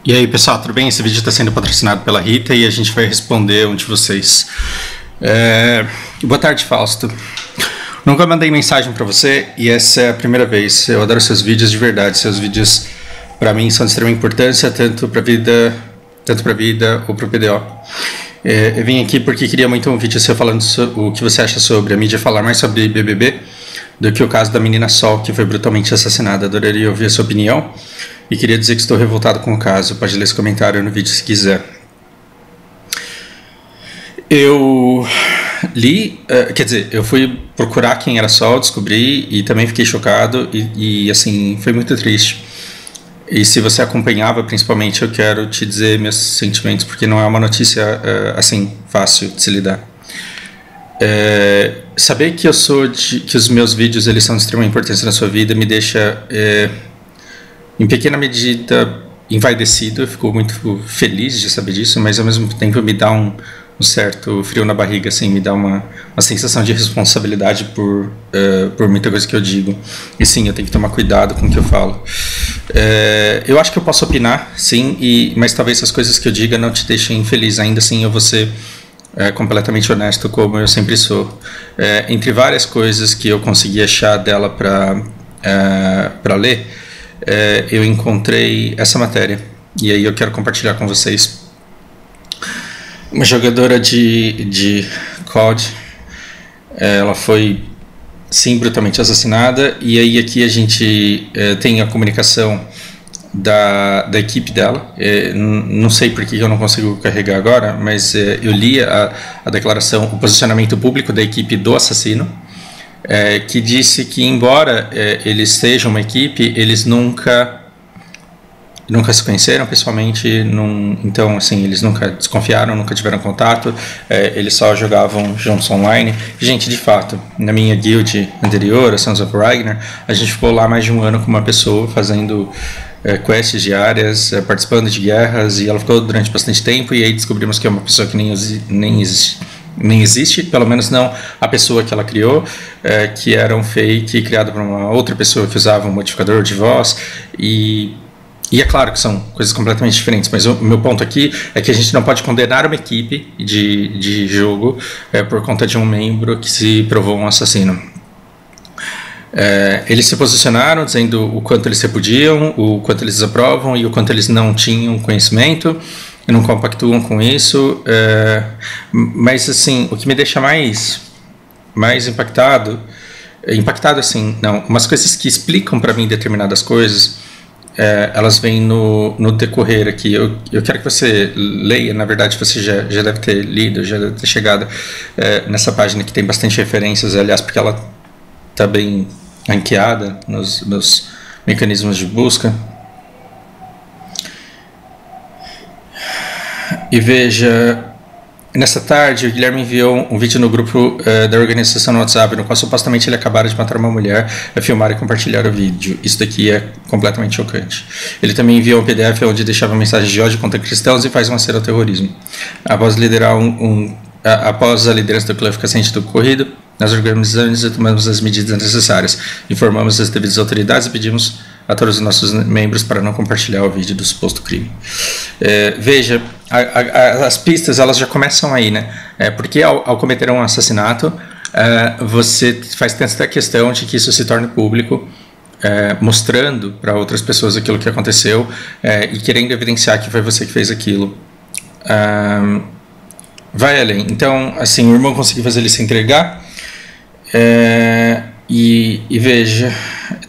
E aí, pessoal, tudo bem? Esse vídeo está sendo patrocinado pela Rita e a gente vai responder um de vocês. Boa tarde, Fausto. Nunca mandei mensagem para você e essa é a primeira vez. Eu adoro seus vídeos de verdade. Seus vídeos, para mim, são de extrema importância, tanto para a vida ou para o PDO. Eu vim aqui porque queria muito um vídeo seu falando o que você acha sobre a mídia falar mais sobre BBB do que o caso da menina Sol, que foi brutalmente assassinada. Adoraria ouvir a sua opinião. E queria dizer que estou revoltado com o caso. Pode ler esse comentário no vídeo se quiser. Eu li, quer dizer, eu fui procurar quem era Sol, descobri e também fiquei chocado e assim, foi muito triste. E se você acompanhava, principalmente, eu quero te dizer meus sentimentos, porque não é uma notícia assim, fácil de se lidar. Saber que que os meus vídeos eles são de extrema importância na sua vida me deixa em pequena medida envaidecido. Eu fico muito feliz de saber disso, mas ao mesmo tempo me dá um certo frio na barriga, assim, me dá uma sensação de responsabilidade por muita coisa que eu digo. E sim, eu tenho que tomar cuidado com o que eu falo. Eu acho que eu posso opinar, sim, mas talvez as coisas que eu diga não te deixem feliz. Ainda assim, eu vou ser completamente honesto, como eu sempre sou. Entre várias coisas que eu consegui achar dela para ler, eu encontrei essa matéria e aí eu quero compartilhar com vocês. Uma jogadora de COD, ela foi sim brutalmente assassinada, e aí aqui a gente tem a comunicação da equipe dela. Não sei por que eu não consigo carregar agora, mas eu li a declaração, o posicionamento público da equipe do assassino, que disse que embora eles sejam uma equipe, eles nunca se conheceram pessoalmente, então assim, eles nunca desconfiaram, nunca tiveram contato, eles só jogavam juntos online. Gente, de fato, na minha guild anterior, a Sons of Ragnar, a gente ficou lá mais de um ano com uma pessoa fazendo quests diárias, participando de guerras, e ela ficou durante bastante tempo, e aí descobrimos que é uma pessoa que nem existe, pelo menos não a pessoa que ela criou, que era um fake criado por uma outra pessoa que usava um modificador de voz, e é claro que são coisas completamente diferentes, mas o meu ponto aqui é que a gente não pode condenar uma equipe de jogo por conta de um membro que se provou um assassino. Eles se posicionaram dizendo o quanto eles repudiam, o quanto eles desaprovam e o quanto eles não tinham conhecimento e não compactuam com isso, mas assim, o que me deixa mais impactado assim, não, umas coisas que explicam para mim determinadas coisas, elas vêm no decorrer aqui. Eu quero que você leia, na verdade você já deve ter lido, já deve ter chegado nessa página que tem bastante referências, aliás, porque ela está bem ranqueada nos meus mecanismos de busca. E veja, nessa tarde o Guilherme enviou um vídeo no grupo da organização no WhatsApp, no qual supostamente ele acabara de matar uma mulher, filmar e compartilhar o vídeo. Isso daqui é completamente chocante. Ele também enviou um PDF onde deixava mensagens de ódio contra cristãos e faz uma cena ao terrorismo. Após a liderança do clã ficar ciente do ocorrido, nós organizamos e tomamos as medidas necessárias, informamos as devidas autoridades e pedimos a todos os nossos membros para não compartilhar o vídeo do suposto crime. Veja, as pistas elas já começam aí, né? Porque ao cometer um assassinato, você faz tanta questão de que isso se torne público, mostrando para outras pessoas aquilo que aconteceu e querendo evidenciar que foi você que fez aquilo. Vai além. Então, assim, o irmão conseguiu fazer ele se entregar. E veja,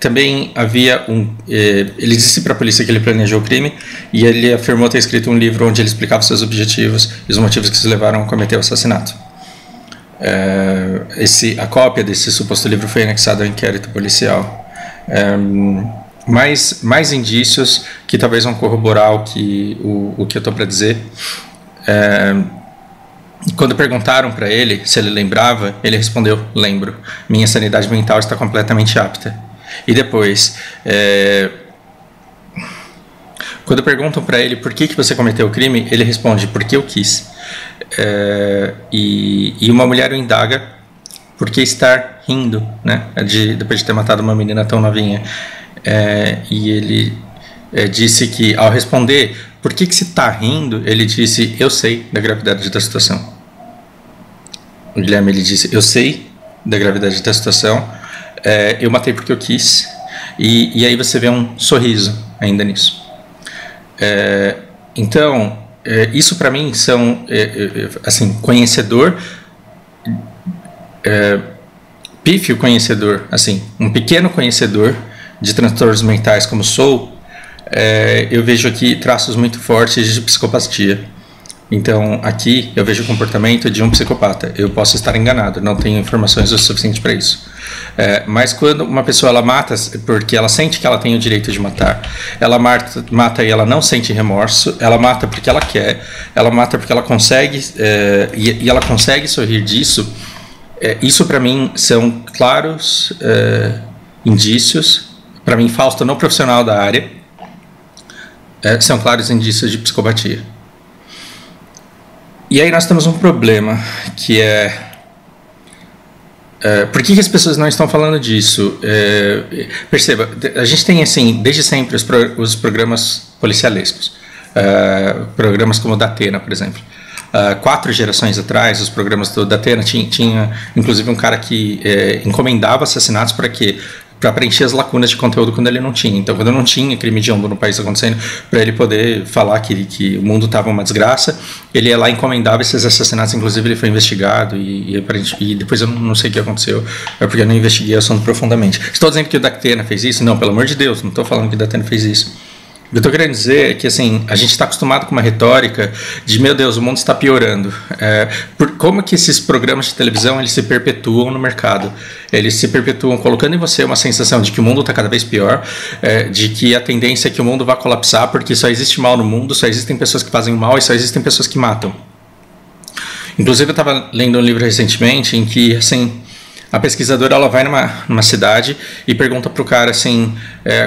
também havia ele disse para a polícia que ele planejou o crime e ele afirmou ter escrito um livro onde ele explicava seus objetivos e os motivos que se levaram a cometer o assassinato. A cópia desse suposto livro foi anexada ao inquérito policial. Mais indícios que talvez vão corroborar o que eu estou para dizer. Quando perguntaram para ele se ele lembrava, ele respondeu: lembro, minha sanidade mental está completamente apta. E depois, quando perguntam para ele por que você cometeu o crime, ele responde: porque eu quis. E uma mulher o indaga por que estar rindo, né, depois de ter matado uma menina tão novinha. E ele disse que, ao responder por que você está rindo, ele disse: eu sei da gravidade da situação. O Guilherme, ele disse: eu sei da gravidade da situação, eu matei porque eu quis. E aí você vê um sorriso ainda nisso. Então, isso para mim são, assim, conhecedor, pífio conhecedor, assim, um pequeno conhecedor de transtornos mentais como sou, eu vejo aqui traços muito fortes de psicopatia. Então, aqui eu vejo o comportamento de um psicopata. Eu posso estar enganado, não tenho informações o suficiente para isso. Mas quando uma pessoa ela mata porque ela sente que ela tem o direito de matar, ela mata e ela não sente remorso, ela mata porque ela quer, ela mata porque ela consegue, e ela consegue sorrir disso. Isso para mim são claros indícios, para mim, Fausto, não profissional da área, são claros indícios de psicopatia. E aí nós temos um problema, que por que as pessoas não estão falando disso? Perceba, a gente tem, assim, desde sempre os programas policialescos, programas como o Datena, por exemplo. 4 gerações atrás, os programas do Datena tinha inclusive um cara que encomendava assassinatos para quê? Para preencher as lacunas de conteúdo quando ele não tinha. Então, quando não tinha crime de hediondo no país acontecendo, para ele poder falar que o mundo estava uma desgraça, ele ia lá e encomendava esses assassinatos. Inclusive, ele foi investigado e depois eu não sei o que aconteceu, porque eu não investiguei o assunto profundamente. Estou dizendo que o Datena fez isso? Não, pelo amor de Deus, não estou falando que o Datena fez isso. O que eu estou querendo dizer é que, assim, a gente está acostumado com uma retórica de, meu Deus, o mundo está piorando. Como que esses programas de televisão eles se perpetuam no mercado? Eles se perpetuam colocando em você uma sensação de que o mundo está cada vez pior, de que a tendência é que o mundo vai colapsar porque só existe mal no mundo, só existem pessoas que fazem mal e só existem pessoas que matam. Inclusive, eu estava lendo um livro recentemente em que, assim, a pesquisadora ela vai numa cidade e pergunta para o cara assim: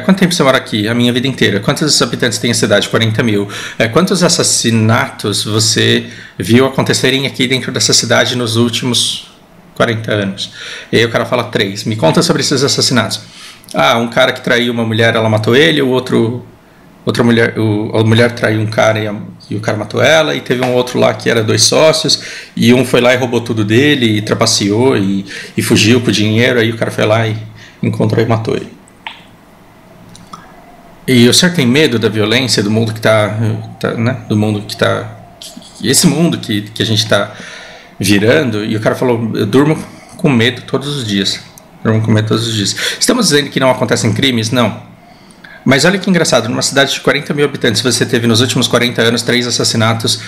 quanto tempo você mora aqui? A minha vida inteira. Quantos habitantes tem a cidade? 40 mil. Quantos assassinatos você viu acontecerem aqui dentro dessa cidade nos últimos 40 anos? E aí o cara fala 3. Me conta sobre esses assassinatos. Um cara que traiu uma mulher, ela matou ele. A mulher traiu um cara e o cara matou ela, e teve um outro lá que era 2 sócios, e um foi lá e roubou tudo dele, e trapaceou, e fugiu com o dinheiro, aí o cara foi lá e encontrou e matou ele. E o senhor tem medo da violência, do mundo que está, né, do mundo que está, esse mundo que a gente está virando? E o cara falou: eu durmo com medo todos os dias. Estamos dizendo que não acontecem crimes? Não. Mas olha que engraçado, numa cidade de 40 mil habitantes, você teve nos últimos 40 anos 3 assassinatos,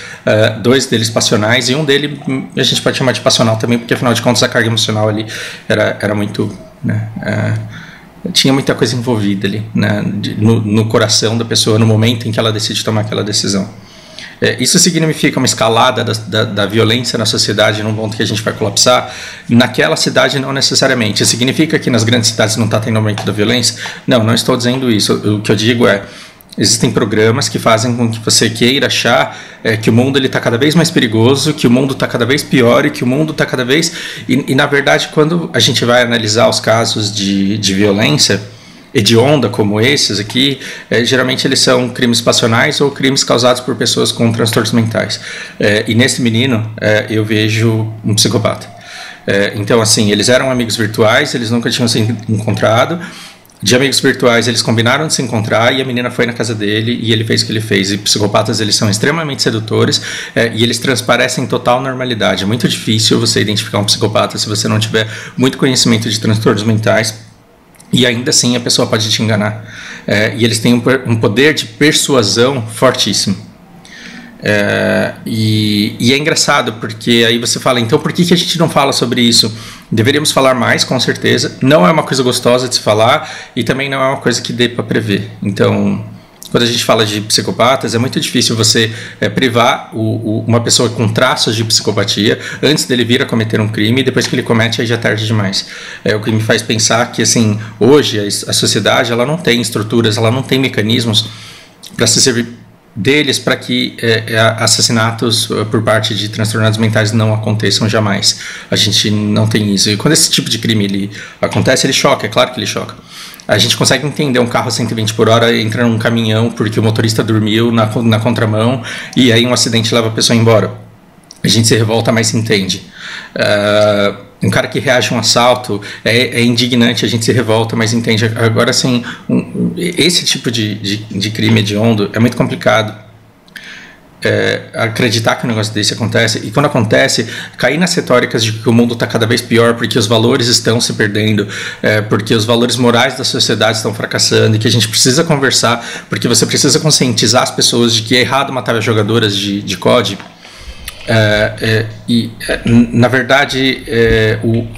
2 deles passionais, e um dele a gente pode chamar de passional também, porque afinal de contas a carga emocional ali era muito, né, tinha muita coisa envolvida ali, né, no coração da pessoa, no momento em que ela decide tomar aquela decisão. Isso significa uma escalada da violência na sociedade num ponto que a gente vai colapsar? Naquela cidade, não necessariamente. Significa que nas grandes cidades não está tendo aumento da violência? Não estou dizendo isso. O que eu digo existem programas que fazem com que você queira achar que o mundo está cada vez mais perigoso, que o mundo está cada vez pior e que o mundo está cada vez... E, na verdade, quando a gente vai analisar os casos de violência hedionda como esses aqui, geralmente eles são crimes passionais ou crimes causados por pessoas com transtornos mentais. E nesse menino, eu vejo um psicopata. Então, assim, eles eram amigos virtuais, eles nunca tinham se encontrado. De amigos virtuais, eles combinaram de se encontrar e a menina foi na casa dele e ele fez o que ele fez. E psicopatas, eles são extremamente sedutores e eles transparecem total normalidade. É muito difícil você identificar um psicopata se você não tiver muito conhecimento de transtornos mentais. E ainda assim a pessoa pode te enganar. E eles têm um poder de persuasão fortíssimo. E é engraçado, porque aí você fala, então por que a gente não fala sobre isso? Deveríamos falar mais, com certeza. Não é uma coisa gostosa de se falar e também não é uma coisa que dê para prever. Então, quando a gente fala de psicopatas, é muito difícil você privar uma pessoa com traços de psicopatia antes dele vir a cometer um crime, e depois que ele comete, aí já é tarde demais. O que me faz pensar que, assim, hoje a sociedade ela não tem estruturas, ela não tem mecanismos para se servir deles para que assassinatos por parte de transtornados mentais não aconteçam jamais. A gente não tem isso. E quando esse tipo de crime ele acontece, ele choca, é claro que ele choca. A gente consegue entender um carro a 120 por hora entra num caminhão porque o motorista dormiu na contramão e aí um acidente leva a pessoa embora. A gente se revolta, mas se entende. Um cara que reage a um assalto é indignante, a gente se revolta, mas entende. Agora, assim, esse tipo de crime hediondo é muito complicado. Acreditar que um negócio desse acontece, e quando acontece, cair nas retóricas de que o mundo está cada vez pior porque os valores estão se perdendo, porque os valores morais da sociedade estão fracassando, e que a gente precisa conversar, porque você precisa conscientizar as pessoas de que é errado matar as jogadoras de COD. Na verdade,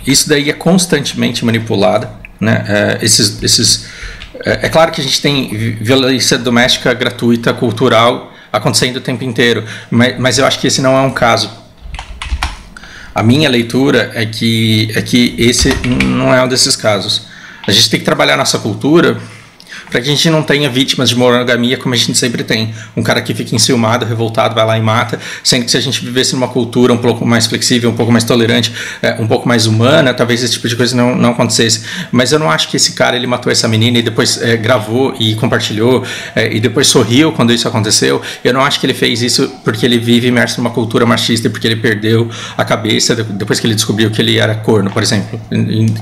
isso daí é constantemente manipulado, né? É claro que a gente tem violência doméstica gratuita, cultural, acontecendo o tempo inteiro, mas eu acho que esse não é um caso. A minha leitura é que esse não é um desses casos. A gente tem que trabalhar nossa cultura para que a gente não tenha vítimas de monogamia como a gente sempre tem. Um cara que fica enciumado, revoltado, vai lá e mata, sendo que se a gente vivesse numa cultura um pouco mais flexível, um pouco mais tolerante, um pouco mais humana, talvez esse tipo de coisa não acontecesse. Mas eu não acho que esse cara ele matou essa menina e depois gravou e compartilhou e depois sorriu quando isso aconteceu. Eu não acho que ele fez isso porque ele vive imerso numa cultura machista e porque ele perdeu a cabeça depois que ele descobriu que ele era corno, por exemplo.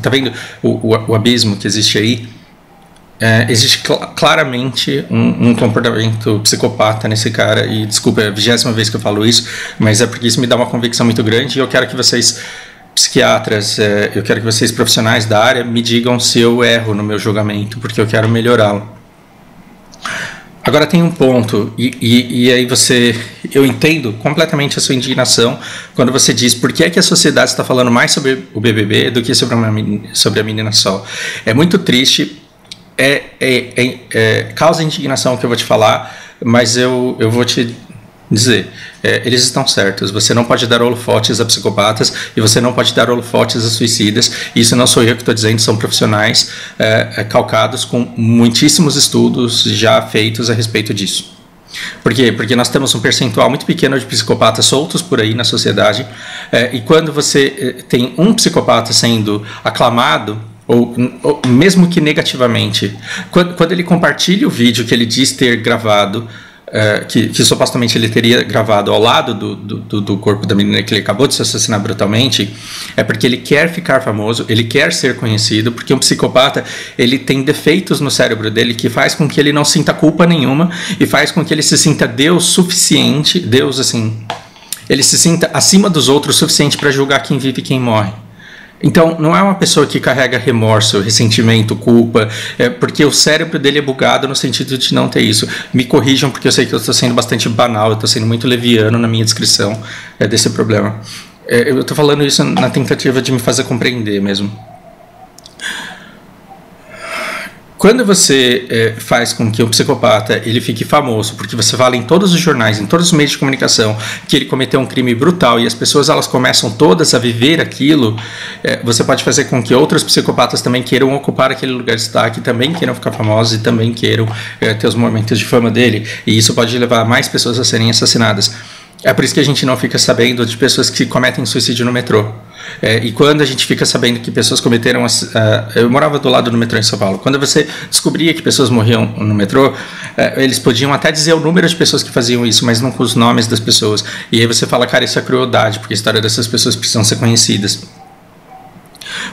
Tá vendo o abismo que existe aí? Existe claramente um comportamento psicopata nesse cara, e desculpa, é a 20ª vez que eu falo isso, mas é porque isso me dá uma convicção muito grande, e eu quero que vocês, psiquiatras, eu quero que vocês, profissionais da área, me digam se eu erro no meu julgamento, porque eu quero melhorá-lo. Agora tem um ponto, e aí eu entendo completamente a sua indignação quando você diz por que é que a sociedade está falando mais sobre o BBB do que sobre a menina Sol. É muito triste. Causa indignação que eu vou te falar, mas eu vou te dizer, eles estão certos. Você não pode dar holofotes a psicopatas e você não pode dar holofotes a suicidas. Isso não sou eu que estou dizendo, são profissionais calcados com muitíssimos estudos já feitos a respeito disso. Por quê? Porque nós temos um percentual muito pequeno de psicopatas soltos por aí na sociedade, e quando você tem um psicopata sendo aclamado, ou mesmo que negativamente, quando ele compartilha o vídeo que ele diz ter gravado, que supostamente ele teria gravado ao lado do corpo da menina que ele acabou de se assassinar brutalmente, é porque ele quer ficar famoso, ele quer ser conhecido, porque um psicopata ele tem defeitos no cérebro dele que faz com que ele não sinta culpa nenhuma e faz com que ele se sinta Deus suficiente, Deus assim, ele se sinta acima dos outros o suficiente para julgar quem vive e quem morre. Então, não é uma pessoa que carrega remorso, ressentimento, culpa, porque o cérebro dele é bugado no sentido de não ter isso. Me corrijam, porque eu sei que eu estou sendo bastante banal, eu estou sendo muito leviano na minha descrição desse problema. Eu estou falando isso na tentativa de me fazer compreender mesmo. Quando você faz com que um psicopata ele fique famoso, porque você fala em todos os jornais, em todos os meios de comunicação, que ele cometeu um crime brutal e as pessoas elas começam todas a viver aquilo, você pode fazer com que outros psicopatas também queiram ocupar aquele lugar de destaque, também queiram ficar famosos e também queiram ter os momentos de fama dele, e isso pode levar mais pessoas a serem assassinadas. É por isso que a gente não fica sabendo de pessoas que cometem suicídio no metrô. E quando a gente fica sabendo que pessoas cometeram... eu morava do lado do metrô em São Paulo. Quando você descobria que pessoas morriam no metrô, eles podiam até dizer o número de pessoas que faziam isso, mas não com os nomes das pessoas. E aí você fala, cara, isso é crueldade, porque a história dessas pessoas precisam ser conhecidas.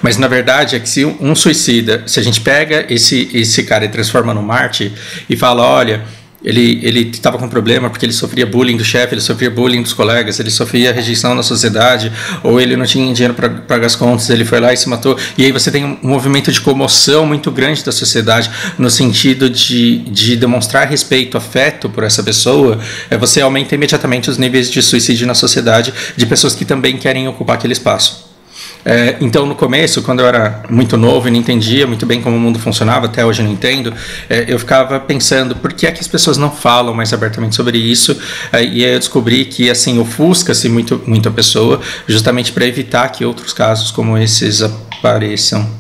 Mas na verdade é que se um suicida, se a gente pega esse cara e transforma no Marte e fala, olha... Ele estava com problema porque ele sofria bullying do chefe, ele sofria bullying dos colegas, ele sofria rejeição na sociedade, ou ele não tinha dinheiro para pagar as contas, ele foi lá e se matou. E aí você tem um movimento de comoção muito grande da sociedade no sentido de demonstrar respeito, afeto por essa pessoa. Você aumenta imediatamente os níveis de suicídio na sociedade de pessoas que também querem ocupar aquele espaço. Então no começo, quando eu era muito novo e não entendia muito bem como o mundo funcionava, até hoje eu não entendo, eu ficava pensando por que é que as pessoas não falam mais abertamente sobre isso, e aí eu descobri que assim ofusca-se muito a pessoa, justamente para evitar que outros casos como esses apareçam.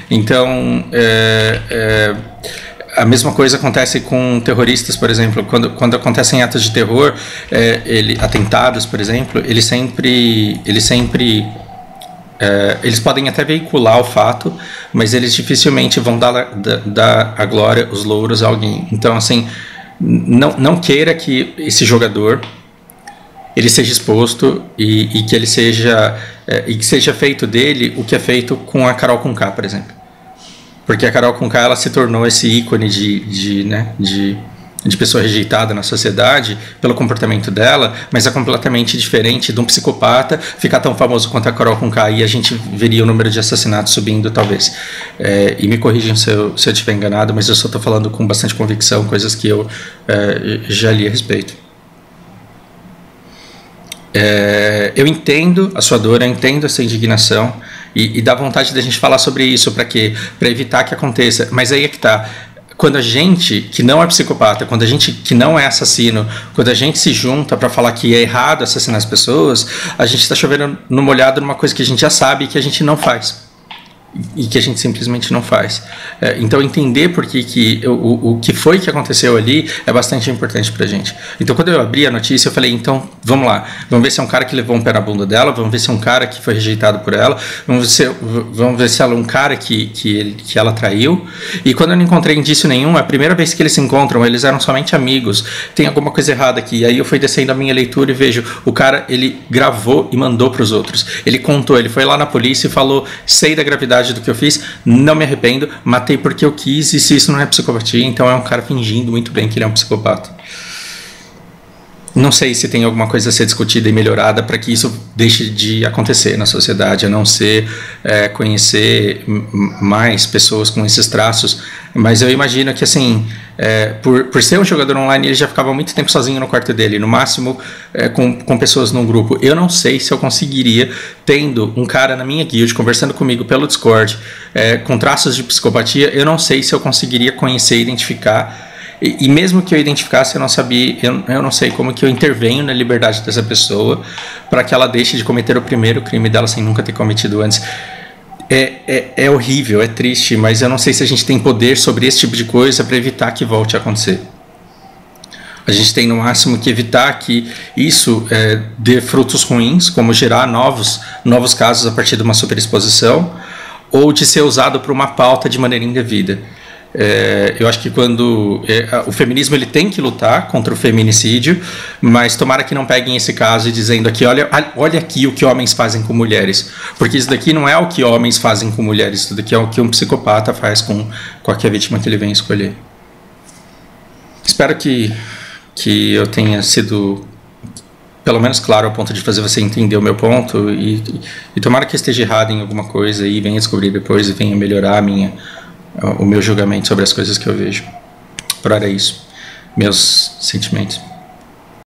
Então a mesma coisa acontece com terroristas, por exemplo. Quando acontecem atos de terror, atentados, por exemplo, eles sempre eles podem até veicular o fato, mas eles dificilmente vão dar a glória, os louros a alguém. Então, assim, não queira que esse jogador ele seja exposto e que ele seja e que seja feito dele o que é feito com a Carol Conká, por exemplo. Porque a Carol Conká, ela se tornou esse ícone de pessoa rejeitada na sociedade pelo comportamento dela, mas é completamente diferente de um psicopata ficar tão famoso quanto a Carol Conká, e a gente veria o número de assassinatos subindo, talvez. E me corrijam se eu estiver enganado, mas eu só estou falando com bastante convicção, coisas que eu já li a respeito. Eu entendo a sua dor, eu entendo essa indignação, e dá vontade da gente falar sobre isso, para quê? Para evitar que aconteça, mas aí é que tá. Quando a gente, que não é psicopata, quando a gente que não é assassino, quando a gente se junta para falar que é errado assassinar as pessoas, a gente está chovendo no molhado numa coisa que a gente já sabe e que a gente não faz. E que a gente simplesmente não faz. Então, entender por que o que foi que aconteceu ali é bastante importante pra gente. Então, quando eu abri a notícia, eu falei, então, vamos lá. Vamos ver se é um cara que levou um pé na bunda dela, vamos ver se é um cara que foi rejeitado por ela, vamos ver se ela é um cara que ela traiu. E quando eu não encontrei indício nenhum, a primeira vez que eles se encontram, eles eram somente amigos. Tem alguma coisa errada aqui. E aí eu fui descendo a minha leitura e vejo, o cara, ele gravou e mandou pros outros. Ele contou, ele foi lá na polícia e falou, sei da gravidade do que eu fiz, não me arrependo, matei porque eu quis, e se isso não é psicopatia, então é um cara fingindo muito bem que ele é um psicopata. Não sei se tem alguma coisa a ser discutida e melhorada para que isso deixe de acontecer na sociedade, a não ser conhecer mais pessoas com esses traços, mas eu imagino que, assim, por ser um jogador online, ele já ficava muito tempo sozinho no quarto dele, no máximo com pessoas num grupo. Eu não sei se eu conseguiria, tendo um cara na minha guild, conversando comigo pelo Discord, com traços de psicopatia, eu não sei se eu conseguiria conhecer e identificar. E mesmo que eu identificasse, eu não sabia, eu não sei como que eu intervenho na liberdade dessa pessoa para que ela deixe de cometer o primeiro crime dela sem nunca ter cometido antes. É horrível, é triste, mas eu não sei se a gente tem poder sobre esse tipo de coisa para evitar que volte a acontecer. A gente tem no máximo que evitar que isso dê frutos ruins, como gerar novos casos a partir de uma superexposição, ou de ser usado para uma pauta de maneira indevida. Eu acho que quando o feminismo ele tem que lutar contra o feminicídio, mas tomara que não peguem esse caso e dizendo aqui, olha aqui o que homens fazem com mulheres, porque isso daqui não é o que homens fazem com mulheres, isso daqui é o que um psicopata faz com qualquer vítima que ele vem escolher. Espero que eu tenha sido pelo menos claro ao ponto de fazer você entender o meu ponto, e tomara que eu esteja errado em alguma coisa e venha descobrir depois e venha melhorar o meu julgamento sobre as coisas que eu vejo. Por hora é isso. Meus sentimentos.